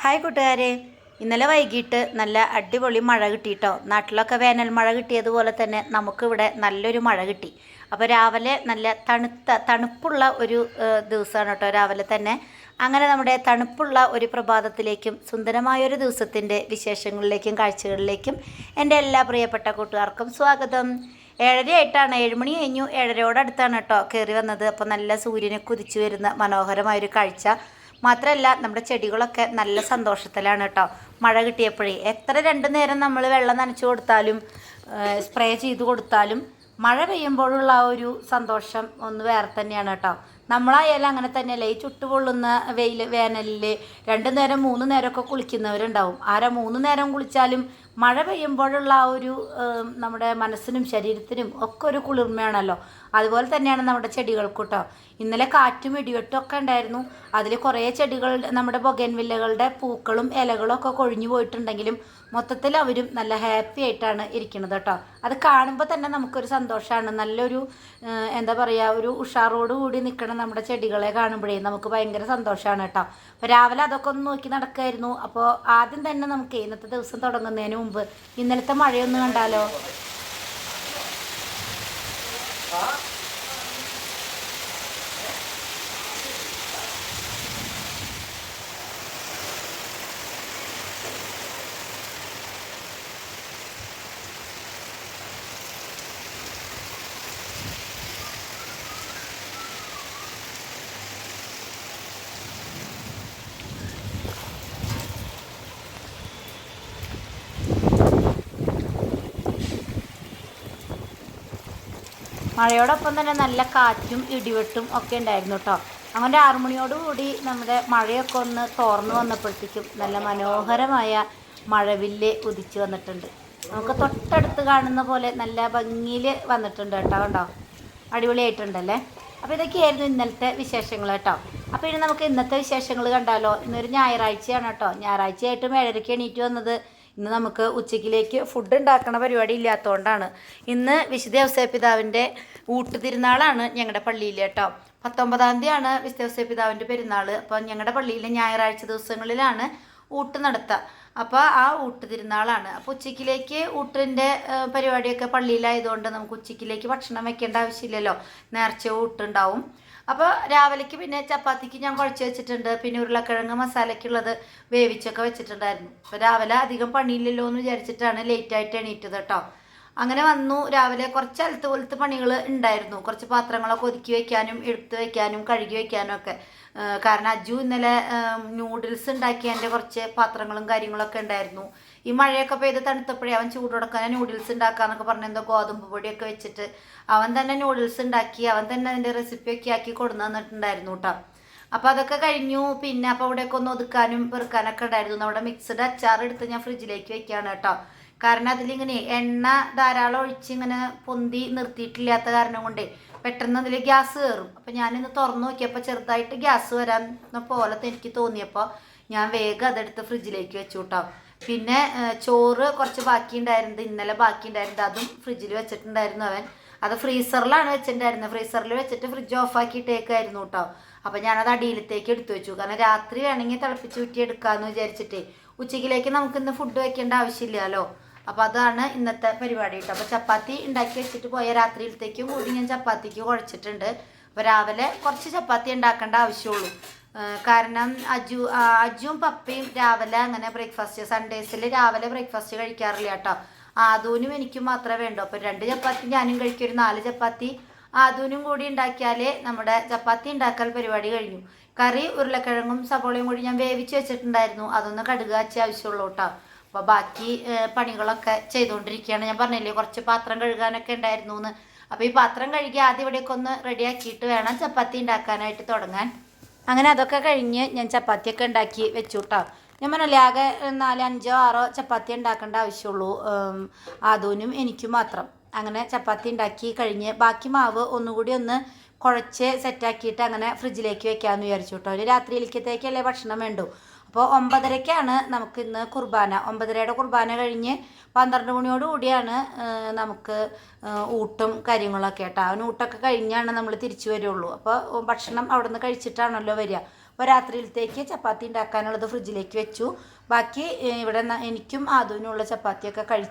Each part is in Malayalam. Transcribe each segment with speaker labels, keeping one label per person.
Speaker 1: ഹായ് കൂട്ടുകാരെ, ഇന്നലെ വൈകിട്ട് നല്ല അടിപൊളി മഴ കിട്ടിയിട്ടോ. നാട്ടിലൊക്കെ വേനൽ മഴ കിട്ടിയതുപോലെ തന്നെ നമുക്കിവിടെ നല്ലൊരു മഴ കിട്ടി. അപ്പോൾ രാവിലെ നല്ല തണുപ്പുള്ള ഒരു ദിവസമാണ് കേട്ടോ രാവിലെ തന്നെ. അങ്ങനെ നമ്മുടെ തണുപ്പുള്ള ഒരു പ്രഭാതത്തിലേക്കും സുന്ദരമായൊരു ദിവസത്തിൻ്റെ വിശേഷങ്ങളിലേക്കും കാഴ്ചകളിലേക്കും എൻ്റെ എല്ലാ പ്രിയപ്പെട്ട കൂട്ടുകാർക്കും സ്വാഗതം. 7:30 ആയിട്ടാണ്, 7 മണി കഴിഞ്ഞു. 7:30 കേട്ടോ കയറി വന്നത്. അപ്പോൾ നല്ല സൂര്യനെ കുതിച്ചു വരുന്ന മനോഹരമായൊരു കാഴ്ച. മാത്രമല്ല നമ്മുടെ ചെടികളൊക്കെ നല്ല സന്തോഷത്തിലാണ് കേട്ടോ. മഴ കിട്ടിയപ്പോഴേ എത്ര 2 നേരം നമ്മൾ വെള്ളം നനച്ചു കൊടുത്താലും സ്പ്രേ ചെയ്ത് കൊടുത്താലും മഴ പെയ്യുമ്പോഴുള്ള ആ ഒരു സന്തോഷം ഒന്ന് വേറെ തന്നെയാണ് കേട്ടോ. നമ്മളായാലും അങ്ങനെ തന്നെയല്ലേ. ഈ ചുട്ടുപൊള്ളുന്ന വേനലിൽ 2 നേരം 3 നേരമൊക്കെ കുളിക്കുന്നവരുണ്ടാവും. 3 നേരം കുളിച്ചാലും മഴ പെയ്യുമ്പോഴുള്ള ആ ഒരു നമ്മുടെ മനസ്സിനും ശരീരത്തിനും ഒക്കെ ഒരു കുളിർമയാണല്ലോ. അതുപോലെ തന്നെയാണ് നമ്മുടെ ചെടികൾക്ക് കേട്ടോ. ഇന്നലെ കാറ്റും ഇടിവെട്ടും ഒക്കെ ഉണ്ടായിരുന്നു. അതിൽ കുറേ ചെടികൾ നമ്മുടെ ബൊഗൻവില്ലകളുടെ പൂക്കളും ഇലകളും ഒക്കെ കൊഴിഞ്ഞു പോയിട്ടുണ്ടെങ്കിലും മൊത്തത്തിൽ അവരും നല്ല ഹാപ്പി ആയിട്ടാണ് ഇരിക്കുന്നത് കേട്ടോ. അത് കാണുമ്പോൾ തന്നെ നമുക്കൊരു സന്തോഷമാണ്. നല്ലൊരു എന്താ പറയുക, ഒരു ഉഷാറോട് കൂടി നിൽക്കണം നമ്മുടെ ചെടികളെ കാണുമ്പോഴേ നമുക്ക് ഭയങ്കര സന്തോഷമാണ് കേട്ടോ. അപ്പോൾ രാവിലെ അതൊക്കെ ഒന്ന് നോക്കി നടക്കുമായിരുന്നു. അപ്പോൾ ആദ്യം തന്നെ നമുക്ക് ഇന്നത്തെ ദിവസം തുടങ്ങുന്നതിന് മുമ്പ് ഇന്നലത്തെ മഴയൊന്ന് കണ്ടാലോ. മഴയോടൊപ്പം തന്നെ നല്ല കാറ്റും ഇടിവെട്ടും ഒക്കെ ഉണ്ടായിരുന്നു കേട്ടോ. അങ്ങനെ 6 മണിയോടുകൂടി നമ്മുടെ മഴയൊക്കെ ഒന്ന് തോർന്നു വന്നപ്പോഴത്തേക്കും നല്ല മനോഹരമായ മഴവില്ല് ഉദിച്ചു വന്നിട്ടുണ്ട്. നമുക്ക് തൊട്ടടുത്ത് കാണുന്ന പോലെ നല്ല ഭംഗിയിൽ വന്നിട്ടുണ്ട് കേട്ടോ. കണ്ടോ, അടിപൊളിയായിട്ടുണ്ടല്ലേ. അപ്പോൾ ഇതൊക്കെയായിരുന്നു ഇന്നലത്തെ വിശേഷങ്ങൾ കേട്ടോ. അപ്പോൾ ഇനി നമുക്ക് ഇന്നത്തെ വിശേഷങ്ങൾ കണ്ടാലോ. ഇന്നൊരു ഞായറാഴ്ചയാണ് കേട്ടോ. ഞായറാഴ്ചയായിട്ടും 7:30 എണീറ്റ് വന്നത്. ഇന്ന് നമുക്ക് ഉച്ചയ്ക്കിലേക്ക് ഫുഡ് ഉണ്ടാക്കണ പരിപാടി ഇല്ലാത്തതുകൊണ്ടാണ്. ഇന്ന് വിശുദ്ധ ഔസേപ്പിതാവിൻ്റെ ഊട്ടുതിരുന്നാളാണ് ഞങ്ങളുടെ പള്ളിയിൽ കേട്ടോ. 19-ാം തീയതിയാണ് വിശുദ്ധ ഔസേപ്പിതാവിൻ്റെ പെരുന്നാൾ. അപ്പോൾ ഞങ്ങളുടെ പള്ളിയിൽ ഞായറാഴ്ച ദിവസങ്ങളിലാണ് ഊട്ട് നടത്തുക. അപ്പോൾ ആ ഊട്ടുതിരുന്നാളാണ്. അപ്പോൾ ഉച്ചയ്ക്കിലേക്ക് ഊട്ടിൻ്റെ പരിപാടിയൊക്കെ പള്ളിയിലായതുകൊണ്ട് നമുക്ക് ഉച്ചയ്ക്കിലേക്ക് ഭക്ഷണം വെക്കേണ്ട ആവശ്യമില്ലല്ലോ. നേർച്ച ഊട്ടുണ്ടാവും. അപ്പോൾ രാവിലേക്ക് പിന്നെ ചപ്പാത്തിക്ക് ഞാൻ കുഴച്ച് വെച്ചിട്ടുണ്ട്. പിന്നെ ഉരുളക്കിഴങ്ങ് മസാലയ്ക്കുള്ളത് വേവിച്ചൊക്കെ വെച്ചിട്ടുണ്ടായിരുന്നു. അപ്പോൾ രാവിലെ അധികം പണിയില്ലല്ലോ എന്ന് വിചാരിച്ചിട്ടാണ് ലേറ്റായിട്ട് എണീറ്റത് കേട്ടോ. അങ്ങനെ വന്നു. രാവിലെ കുറച്ച് അലത്ത് പണികൾ ഉണ്ടായിരുന്നു. കുറച്ച് പാത്രങ്ങളൊക്കെ ഒതുക്കി വയ്ക്കാനും എടുത്ത് വയ്ക്കാനും കഴുകി വയ്ക്കാനും ഒക്കെ. കാരണം അജു ഇന്നലെ നൂഡിൽസ് ഉണ്ടാക്കിയതിൻ്റെ കുറച്ച് പാത്രങ്ങളും കാര്യങ്ങളൊക്കെ ഉണ്ടായിരുന്നു. ഈ മഴയൊക്കെ പെയ്ത് തണുത്തപ്പോഴേ അവൻ ചൂടുകൊടുക്കാൻ നൂഡിൽസ് ഉണ്ടാക്കാന്നൊക്കെ പറഞ്ഞ് എന്തോ ഗോതമ്പ് പൊടിയൊക്കെ വെച്ചിട്ട് അവൻ തന്നെ നൂഡിൽസ് ഉണ്ടാക്കി അവൻ തന്നെ അതിൻ്റെ റെസിപ്പിയൊക്കെ ആക്കി കൊടുന്നു തന്നിട്ടുണ്ടായിരുന്നു കേട്ടോ. അപ്പോൾ അതൊക്കെ കഴിഞ്ഞു. പിന്നെ അപ്പോൾ അവിടെയൊക്കെ ഒന്ന് ഒതുക്കാനും പെറുക്കാനൊക്കെ ഉണ്ടായിരുന്നു. നമ്മുടെ മിക്സ്ഡ് അച്ചാർ എടുത്ത് ഞാൻ ഫ്രിഡ്ജിലേക്ക് വെക്കുകയാണ് കേട്ടോ. കാരണം അതിലിങ്ങനെ എണ്ണ ധാരാളം ഒഴിച്ച് ഇങ്ങനെ പൊന്തി നിർത്തിയിട്ടില്ലാത്ത കാരണം കൊണ്ടേ പെട്ടെന്ന് അതിൽ ഗ്യാസ് കയറും. അപ്പോൾ ഞാനിന്ന് തുറന്നു നോക്കിയപ്പോൾ ചെറുതായിട്ട് ഗ്യാസ് വരാൻ പോലെ എനിക്ക് തോന്നിയപ്പോൾ ഞാൻ വേഗം അതെടുത്ത് ഫ്രിഡ്ജിലേക്ക് വെച്ചു കേട്ടോ. പിന്നെ ചോറ് കുറച്ച് ബാക്കിയുണ്ടായിരുന്നത്, ഇന്നലെ ബാക്കിയുണ്ടായിരുന്നത്, അതും ഫ്രിഡ്ജിൽ വെച്ചിട്ടുണ്ടായിരുന്നു അവൻ. അത് ഫ്രീസറിലാണ് വെച്ചിട്ടുണ്ടായിരുന്നത്. ഫ്രീസറിൽ വെച്ചിട്ട് ഫ്രിഡ്ജ് ഓഫാക്കിയിട്ടേക്കായിരുന്നു കേട്ടോ. അപ്പോൾ ഞാനത് അടിയിലത്തേക്ക് എടുത്തു വെച്ചു. കാരണം രാത്രി വേണമെങ്കിൽ തിളപ്പിച്ച് ഊറ്റി എടുക്കാമെന്ന് വിചാരിച്ചിട്ടേ. ഉച്ചയ്ക്കിലേക്ക് നമുക്കിന്ന് ഫുഡ് വെക്കേണ്ട ആവശ്യമില്ലല്ലോ. അപ്പോൾ അതാണ് ഇന്നത്തെ പരിപാടി കേട്ടോ. അപ്പോൾ ചപ്പാത്തി ഉണ്ടാക്കി വെച്ചിട്ട് പോയ രാത്രിയിലത്തേക്കും കൂടി ഞാൻ ചപ്പാത്തിക്ക് കുഴച്ചിട്ടുണ്ട്. അപ്പോൾ രാവിലെ കുറച്ച് ചപ്പാത്തി ഉണ്ടാക്കേണ്ട ആവശ്യമുള്ളൂ. കാരണം അജുവും പപ്പയും രാവിലെ അങ്ങനെ ബ്രേക്ക്ഫാസ്റ്റ് സൺഡേസിൽ രാവിലെ ബ്രേക്ക്ഫാസ്റ്റ് കഴിക്കാറില്ല കേട്ടോ. ആദൂനും എനിക്കും മാത്രമേ വേണ്ടൂ. അപ്പോൾ 2 ചപ്പാത്തി ഞാനും കഴിക്കും. ഒരു 4 ചപ്പാത്തി ആദൂനും കൂടി ഉണ്ടാക്കിയാലേ നമ്മുടെ ചപ്പാത്തി ഉണ്ടാക്കൽ പരിപാടി കഴിഞ്ഞു. കറി ഉരുളക്കിഴങ്ങും സവോളയും കൂടി ഞാൻ വേവിച്ച് വെച്ചിട്ടുണ്ടായിരുന്നു. അതൊന്ന് കടുക് കാച്ചി ആവശ്യമുള്ളൂ കേട്ടോ. അപ്പോൾ ബാക്കി പണികളൊക്കെ ചെയ്തുകൊണ്ടിരിക്കുകയാണ്. ഞാൻ പറഞ്ഞില്ലേ കുറച്ച് പാത്രം കഴുകാനൊക്കെ ഉണ്ടായിരുന്നു എന്ന്. അപ്പോൾ ഈ പാത്രം കഴുകി ആദ്യം ഇവിടെയൊക്കെ ഒന്ന് റെഡിയാക്കിയിട്ട് വേണം ചപ്പാത്തി ഉണ്ടാക്കാനായിട്ട് തുടങ്ങാൻ. അങ്ങനെ അതൊക്കെ കഴിഞ്ഞ് ഞാൻ ചപ്പാത്തിയൊക്കെ ഉണ്ടാക്കി വെച്ചു കേട്ടോ. ഞാൻ പറഞ്ഞില്ലേ ആകെ 4, 5, 6 ചപ്പാത്തി ഉണ്ടാക്കേണ്ട ആവശ്യമുള്ളൂ ആദൂനും എനിക്കും മാത്രം. അങ്ങനെ ചപ്പാത്തി ഉണ്ടാക്കി കഴിഞ്ഞ് ബാക്കി മാവ് ഒന്നുകൂടി ഒന്ന് കുഴച്ച് സെറ്റാക്കിയിട്ട് അങ്ങനെ ഫ്രിഡ്ജിലേക്ക് വെക്കാമെന്ന് വിചാരിച്ചു കേട്ടോ. ഒരു രാത്രിയിലേക്കത്തേക്കല്ലേ ഭക്ഷണം വേണ്ടു. അപ്പോൾ 9:30-ക്കാണ് നമുക്കിന്ന് കുർബാന. 9:30-യുടെ കുർബാന കഴിഞ്ഞ് 12 മണിയോടുകൂടിയാണ് നമുക്ക് ഊട്ടും കാര്യങ്ങളൊക്കെ കേട്ടോ. അവന് ഊട്ടൊക്കെ കഴിഞ്ഞാണ് നമ്മൾ തിരിച്ചു വരുള്ളൂ. അപ്പോൾ ഭക്ഷണം അവിടെ നിന്ന് കഴിച്ചിട്ടാണല്ലോ വരിക. അപ്പോൾ രാത്രിയിലത്തേക്ക് ചപ്പാത്തി ഉണ്ടാക്കാനുള്ളത് ഫ്രിഡ്ജിലേക്ക് വെച്ചു. ബാക്കി ഇവിടെ എനിക്കും ആദുവിനുള്ള ചപ്പാത്തിയൊക്കെ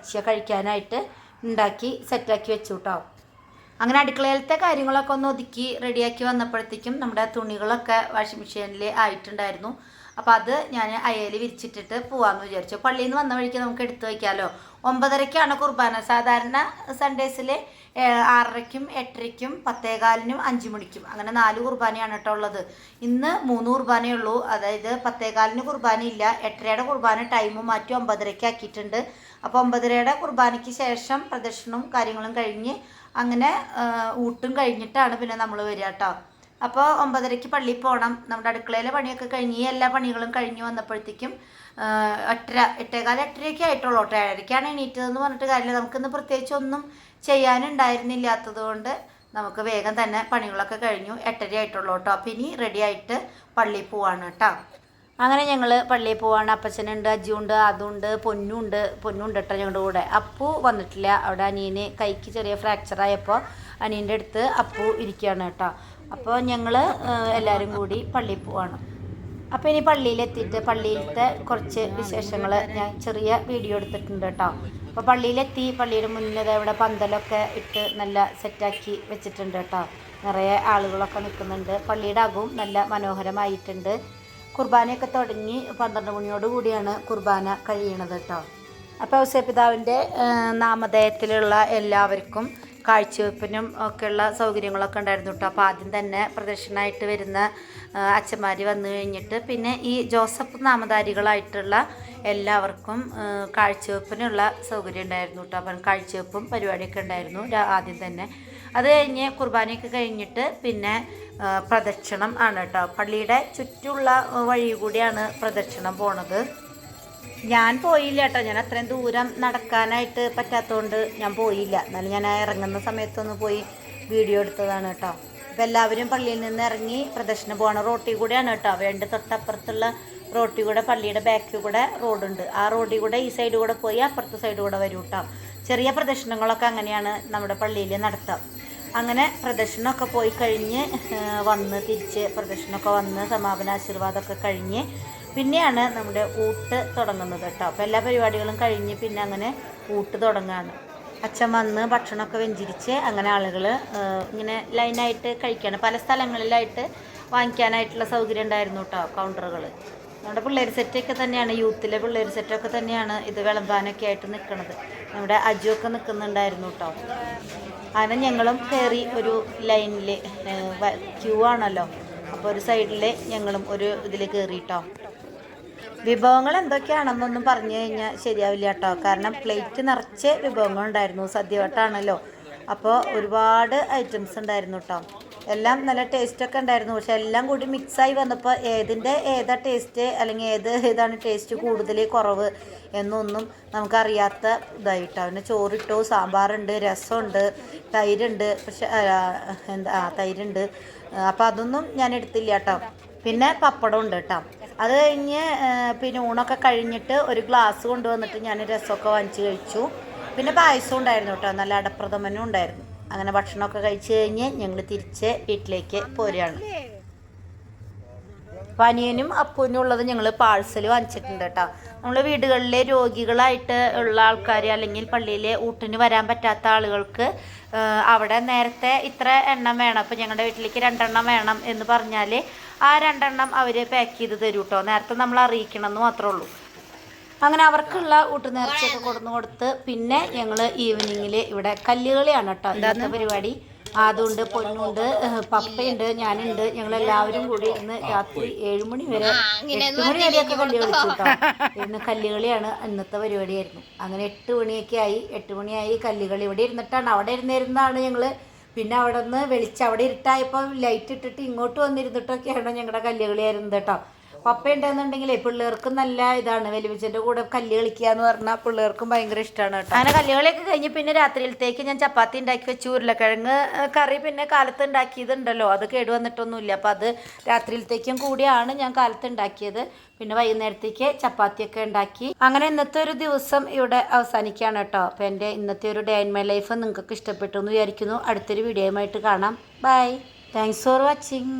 Speaker 1: കഴിക്കാനായിട്ട് ഉണ്ടാക്കി സെറ്റാക്കി വെച്ചു കേട്ടോ. അങ്ങനെ അടുക്കളയിലത്തെ കാര്യങ്ങളൊക്കെ ഒന്ന് ഒതുക്കി റെഡിയാക്കി വന്നപ്പോഴത്തേക്കും നമ്മുടെ തുണികളൊക്കെ വാഷിംഗ് മെഷീനിൽ ആയിട്ടുണ്ടായിരുന്നു. അപ്പോൾ അത് ഞാൻ അയയിൽ വിരിച്ചിട്ടിട്ട് പോകാമെന്ന് വിചാരിച്ചു. പള്ളിയിൽ നിന്ന് വന്ന വഴിക്ക് നമുക്ക് എടുത്തു വയ്ക്കാമല്ലോ. 9:30ക്കാണ് കുർബാന. സാധാരണ സൺഡേസിൽ 6:30ക്കും 8:30ക്കും 10:15നും 5 മണിക്കും അങ്ങനെ 4 കുർബാനയാണ് കേട്ടോ ഉള്ളത്. ഇന്ന് 3 കുർബാനയേ ഉള്ളൂ. അതായത് 10:15ന് കുർബാനയില്ല, 8:30യുടെ കുർബാന ടൈമും മാറ്റി 9:30ക്ക് ആക്കിയിട്ടുണ്ട്. അപ്പോൾ 9:30യുടെ കുർബാനയ്ക്ക് ശേഷം പ്രദക്ഷിണവും കാര്യങ്ങളും കഴിഞ്ഞ് അങ്ങനെ ഊട്ടും കഴിഞ്ഞിട്ടാണ് പിന്നെ നമ്മൾ വരിക കേട്ടോ. അപ്പോൾ 9:30ക്ക് പള്ളിയിൽ പോകണം. നമ്മുടെ അടുക്കളയിലെ പണിയൊക്കെ കഴിഞ്ഞ് എല്ലാ പണികളും കഴിഞ്ഞ് വന്നപ്പോഴത്തേക്കും 8:15 ആയിട്ടുള്ളൂ കേട്ടോ. 7:30ക്കാണ് എണീറ്റതെന്ന് പറഞ്ഞിട്ട് കാര്യമില്ല. നമുക്കിന്ന് പ്രത്യേകിച്ച് ഒന്നും ചെയ്യാനുണ്ടായിരുന്നില്ലാത്തത് കൊണ്ട് നമുക്ക് വേഗം തന്നെ പണികളൊക്കെ കഴിഞ്ഞു. 8:30 ആയിട്ടുള്ളൂ കേട്ടോ. അപ്പോൾ ഇനി റെഡി ആയിട്ട് പള്ളിയിൽ പോവാണ് കേട്ടോ. അങ്ങനെ ഞങ്ങൾ പള്ളിയിൽ പോവാണ്. അപ്പച്ചനുണ്ട്, അജിയുണ്ട്, അതുണ്ട്, പൊന്നുണ്ട് കേട്ടോ ഞങ്ങളുടെ കൂടെ. അപ്പു വന്നിട്ടില്ല. അവിടെ അനിയന് കൈക്ക് ചെറിയ ഫ്രാക്ചറായപ്പോൾ അനിയൻ്റെ അടുത്ത് അപ്പു ഇരിക്കുകയാണ് കേട്ടോ. അപ്പോൾ ഞങ്ങൾ എല്ലാവരും കൂടി പള്ളിയിൽ പോവാണ്. അപ്പോൾ ഇനി പള്ളിയിലെത്തിയിട്ട് പള്ളിയിലത്തെ കുറച്ച് വിശേഷങ്ങൾ ഞാൻ ചെറിയ വീഡിയോ എടുത്തിട്ടുണ്ട് കേട്ടോ. അപ്പോൾ പള്ളിയിലെത്തി. പള്ളിയുടെ മുന്നിൽ ഇവിടെ പന്തലൊക്കെ ഇട്ട് നല്ല സെറ്റാക്കി വെച്ചിട്ടുണ്ട് കേട്ടോ. നിറയെ ആളുകളൊക്കെ നിൽക്കുന്നുണ്ട്. പള്ളിയുടെ അകവും നല്ല മനോഹരമായിട്ടുണ്ട്. കുർബാനയൊക്കെ തുടങ്ങി 12 മണിയോട് കൂടിയാണ് കുർബാന കഴിയണത് കേട്ടോ. അപ്പോൾ ഔസേപ്പിതാവിൻ്റെ നാമധേയത്തിലുള്ള എല്ലാവർക്കും കാഴ്ചവെപ്പിനും ഒക്കെയുള്ള സൗകര്യങ്ങളൊക്കെ ഉണ്ടായിരുന്നു കേട്ടോ. അപ്പോൾ ആദ്യം തന്നെ പ്രദക്ഷിണമായിട്ട് വരുന്ന അച്ഛന്മാർ വന്നു കഴിഞ്ഞിട്ട് പിന്നെ ഈ ജോസഫ് നാമധാരികളായിട്ടുള്ള എല്ലാവർക്കും കാഴ്ചവെപ്പിനുള്ള സൗകര്യം ഉണ്ടായിരുന്നു കേട്ടോ. അപ്പം കാഴ്ചവെപ്പും പരിപാടിയൊക്കെ ഉണ്ടായിരുന്നു ആദ്യം തന്നെ. അത് കഴിഞ്ഞ് കുർബാനയൊക്കെ കഴിഞ്ഞിട്ട് പിന്നെ പ്രദക്ഷിണം ആണ് കേട്ടോ. പള്ളിയുടെ ചുറ്റുമുള്ള വഴി കൂടിയാണ് പ്രദക്ഷിണം പോണത്. ഞാൻ പോയില്ല കേട്ടോ. ഞാൻ അത്രയും ദൂരം നടക്കാനായിട്ട് പറ്റാത്തതുകൊണ്ട് ഞാൻ പോയില്ല. എന്നാലും ഞാൻ ഇറങ്ങുന്ന സമയത്തൊന്ന് പോയി വീഡിയോ എടുത്തതാണ് കേട്ടോ. അപ്പോൾ എല്ലാവരും പള്ളിയിൽ നിന്ന് ഇറങ്ങി പ്രദക്ഷിണം പോകണം. റോട്ടിൽ കൂടെയാണ് കേട്ടോ. വേണ്ട തൊട്ടപ്പുറത്തുള്ള റോട്ടിൽ കൂടെ പള്ളിയുടെ ബാക്കിൽ കൂടെ റോഡുണ്ട്. ആ റോഡിൽ കൂടെ ഈ സൈഡ് കൂടെ പോയി അപ്പുറത്തെ സൈഡ് കൂടെ വരും കേട്ടോ. ചെറിയ പ്രദക്ഷിണങ്ങളൊക്കെ അങ്ങനെയാണ് നമ്മുടെ പള്ളിയിൽ നടത്താം. അങ്ങനെ പ്രദക്ഷിണമൊക്കെ പോയി കഴിഞ്ഞ് വന്ന് തിരിച്ച് പ്രദക്ഷിണമൊക്കെ വന്ന് സമാപനാശീർവാദമൊക്കെ കഴിഞ്ഞ് പിന്നെയാണ് നമ്മുടെ ഊട്ട് തുടങ്ങുന്നത് കേട്ടോ. അപ്പോൾ എല്ലാ പരിപാടികളും കഴിഞ്ഞ് പിന്നെ അങ്ങനെ ഊട്ട് തുടങ്ങുകയാണ്. അച്ഛൻ വന്ന് ഭക്ഷണമൊക്കെ വെഞ്ചിരിച്ച് അങ്ങനെ ആളുകൾ ഇങ്ങനെ ലൈനായിട്ട് കഴിക്കുകയാണ്. പല സ്ഥലങ്ങളിലായിട്ട് വാങ്ങിക്കാനായിട്ടുള്ള സൗകര്യം ഉണ്ടായിരുന്നു കേട്ടോ കൗണ്ടറുകൾ. നമ്മുടെ പിള്ളേർ സെറ്റൊക്കെ തന്നെയാണ്, യൂത്തിലെ പിള്ളേർ സെറ്റൊക്കെ തന്നെയാണ് ഇത് വിളമ്പാനൊക്കെ ആയിട്ട് നിൽക്കുന്നത്. നമ്മുടെ അജുവൊക്കെ നിൽക്കുന്നുണ്ടായിരുന്നു കേട്ടോ. അങ്ങനെ ഞങ്ങളും കയറി ഒരു ലൈനിൽ ക്യൂ ആണല്ലോ. അപ്പോൾ ഒരു സൈഡിൽ ഞങ്ങളും ഒരു ഇതിൽ കയറിയിട്ടോ. വിഭവങ്ങൾ എന്തൊക്കെയാണെന്നൊന്നും പറഞ്ഞു കഴിഞ്ഞാൽ ശരിയാവില്ല കേട്ടോ. കാരണം പ്ലേറ്റ് നിറച്ച് വിഭവങ്ങളുണ്ടായിരുന്നു. സദ്യവട്ടാണല്ലോ. അപ്പോൾ ഒരുപാട് ഐറ്റംസ് ഉണ്ടായിരുന്നു കേട്ടോ. എല്ലാം നല്ല ടേസ്റ്റൊക്കെ ഉണ്ടായിരുന്നു. പക്ഷെ എല്ലാം കൂടി മിക്സായി വന്നപ്പോൾ ഏതാ ടേസ്റ്റ് അല്ലെങ്കിൽ ഏതാണ് ടേസ്റ്റ് കൂടുതൽ കുറവ് എന്നൊന്നും നമുക്കറിയാത്ത ഇതായിട്ടോ. പിന്നെ ചോറിട്ടു, സാമ്പാറുണ്ട്, രസമുണ്ട്, തൈരുണ്ട്. പക്ഷെ തൈരുണ്ട്. അപ്പോൾ അതൊന്നും ഞാൻ എടുത്തില്ല കേട്ടോ. പിന്നെ പപ്പടം ഉണ്ട് കേട്ടോ. അത് കഴിഞ്ഞ് പിന്നെ ഊണൊക്കെ കഴിഞ്ഞിട്ട് ഒരു ഗ്ലാസ് കൊണ്ടുവന്നിട്ട് ഞാൻ രസമൊക്കെ വാങ്ങിച്ച് കഴിച്ചു. പിന്നെ പായസം ഉണ്ടായിരുന്നു കേട്ടോ. നല്ല അടപ്രഥമനും ഉണ്ടായിരുന്നു. അങ്ങനെ ഭക്ഷണമൊക്കെ കഴിച്ച് കഴിഞ്ഞ് ഞങ്ങൾ തിരിച്ച് വീട്ടിലേക്ക് പോരുകയാണ്. പനിയനും അപ്പൂനും ഉള്ളത് ഞങ്ങൾ പാഴ്സൽ വാങ്ങിച്ചിട്ടുണ്ട് കേട്ടോ. നമ്മൾ വീടുകളിലെ രോഗികളായിട്ട് ഉള്ള ആൾക്കാർ അല്ലെങ്കിൽ പള്ളിയിലെ ഊട്ടിന് വരാൻ പറ്റാത്ത ആളുകൾക്ക് അവിടെ നേരത്തെ ഇത്ര എണ്ണം വേണം, അപ്പോൾ ഞങ്ങളുടെ വീട്ടിലേക്ക് 2 എണ്ണം വേണം എന്ന് പറഞ്ഞാൽ ആ 2 എണ്ണം അവർ പാക്ക് ചെയ്ത് തരും കേട്ടോ. നേരത്തെ നമ്മൾ അറിയിക്കണം എന്ന് മാത്രമേ ഉള്ളൂ. അങ്ങനെ അവർക്കുള്ള ഊട്ടുനേർച്ചയൊക്കെ കൊടുത്ത് പിന്നെ ഞങ്ങൾ ഈവനിങ്ങിൽ ഇവിടെ കല്ലുകളിയാണ് കേട്ടോ ഇന്നത്തെ പരിപാടി. അതുകൊണ്ട് പൊന്നുണ്ട്, പപ്പയുണ്ട്, ഞാനുണ്ട്. ഞങ്ങളെല്ലാവരും കൂടി ഇന്ന് രാത്രി 7 മണി വരെ 8 മണി വരെയൊക്കെ കല്ല് കളിച്ചു കേട്ടോ. ഇന്ന് കല്ലുകളിയാണ് ഇന്നത്തെ പരിപാടിയായിരുന്നു. അങ്ങനെ 8 മണിയൊക്കെ ആയി. 8 മണിയായി കല്ലുകളി. ഇവിടെ ഇരുന്നിട്ടാണ്, അവിടെ ഇരുന്നിരുന്നാണ് ഞങ്ങൾ. പിന്നെ അവിടെ നിന്ന് അവിടെ ഇരുട്ടായപ്പോൾ ലൈറ്റ് ഇട്ടിട്ട് ഇങ്ങോട്ട് വന്നിരുന്നിട്ടൊക്കെയാണ് ഞങ്ങളുടെ കല്ലുകളിയായിരുന്നത് കേട്ടോ. പപ്പ ഉണ്ടെന്നുണ്ടെങ്കിലേ പിള്ളേർക്കും നല്ല ഇതാണ്. വലിയച്ഛൻ്റെ കൂടെ കല്ല് കളിക്കുക എന്ന് പറഞ്ഞാൽ പിള്ളേർക്കും ഭയങ്കര ഇഷ്ടമാണ് കേട്ടോ. അങ്ങനെ കല്ലുകളിയൊക്കെ കഴിഞ്ഞ് പിന്നെ രാത്രിയിലത്തേക്ക് ഞാൻ ചപ്പാത്തി ഉണ്ടാക്കി വെച്ചു. ഉരുളക്കിഴങ്ങ് കറി പിന്നെ കാലത്ത് ഉണ്ടാക്കിയതുണ്ടല്ലോ, അത് കേടുവന്നിട്ടൊന്നുമില്ല. അപ്പോൾ അത് രാത്രിയിലത്തേക്കും കൂടിയാണ് ഞാൻ കാലത്ത് ഉണ്ടാക്കിയത്. പിന്നെ വൈകുന്നേരത്തേക്ക് ചപ്പാത്തിയൊക്കെ ഉണ്ടാക്കി. അങ്ങനെ ഇന്നത്തെ ഒരു ദിവസം ഇവിടെ അവസാനിക്കുകയാണ് കേട്ടോ. അപ്പോൾ എൻ്റെ ഇന്നത്തെ ഒരു ഡേ ഇൻ മൈ ലൈഫ് നിങ്ങൾക്ക് ഇഷ്ടപ്പെട്ടു എന്ന് വിചാരിക്കുന്നു. അടുത്തൊരു വീഡിയോയുമായിട്ട് കാണാം. ബൈ. Thanks for watching.